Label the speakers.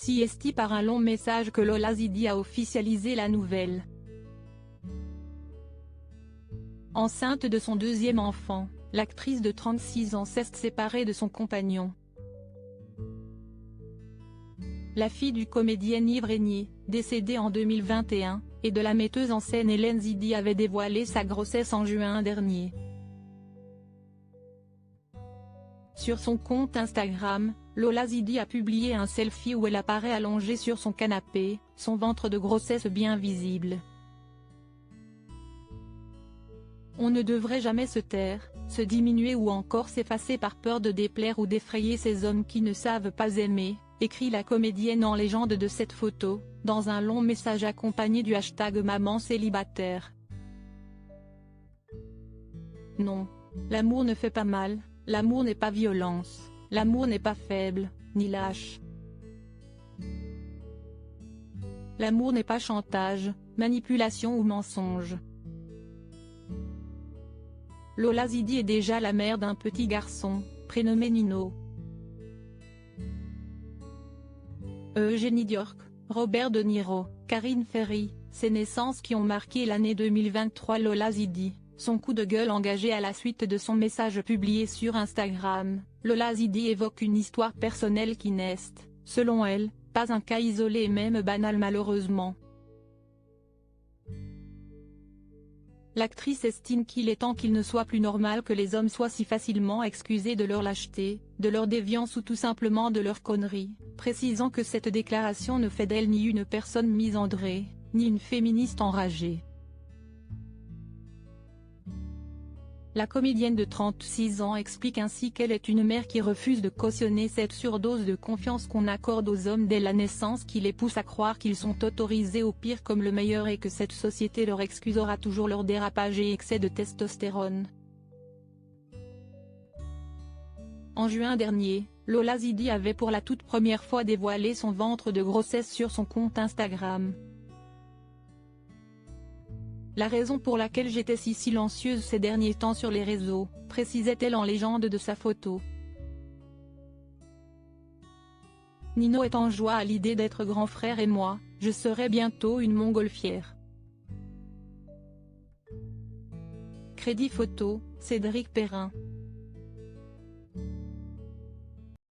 Speaker 1: CST par un long message que Lola Zidi a officialisé la nouvelle. Enceinte de son deuxième enfant, l'actrice de 36 ans s'est séparée de son compagnon. La fille du comédien Yves Régnier, décédé en 2021, et de la metteuse en scène Hélène Zidi avait dévoilé sa grossesse en juin dernier. Sur son compte Instagram, Lola Zidi a publié un selfie où elle apparaît allongée sur son canapé, son ventre de grossesse bien visible. On ne devrait jamais se taire, se diminuer ou encore s'effacer par peur de déplaire ou d'effrayer ces hommes qui ne savent pas aimer, écrit la comédienne en légende de cette photo, dans un long message accompagné du hashtag Maman célibataire. Non. L'amour ne fait pas mal, l'amour n'est pas violence, l'amour n'est pas faible, ni lâche. L'amour n'est pas chantage, manipulation ou mensonge. Lola Zidi est déjà la mère d'un petit garçon, prénommé Nino. Eugénie Diorc, Robert De Niro, Karine Ferry, ces naissances qui ont marqué l'année 2023. Lola Zidi, son coup de gueule engagé à la suite de son message publié sur Instagram. Lola Zidi évoque une histoire personnelle qui n'est, selon elle, pas un cas isolé et même banal malheureusement. L'actrice estime qu'il est temps qu'il ne soit plus normal que les hommes soient si facilement excusés de leur lâcheté, de leur déviance ou tout simplement de leurs conneries, précisant que cette déclaration ne fait d'elle ni une personne misandrée, ni une féministe enragée. La comédienne de 36 ans explique ainsi qu'elle est une mère qui refuse de cautionner cette surdose de confiance qu'on accorde aux hommes dès la naissance qui les pousse à croire qu'ils sont autorisés au pire comme le meilleur et que cette société leur excusera toujours leur dérapage et excès de testostérone. En juin dernier, Lola Zidi avait pour la toute première fois dévoilé son ventre de grossesse sur son compte Instagram. La raison pour laquelle j'étais si silencieuse ces derniers temps sur les réseaux, précisait-elle en légende de sa photo. Nino est en joie à l'idée d'être grand frère et moi, je serai bientôt une montgolfière. Crédit photo, Cédric Perrin.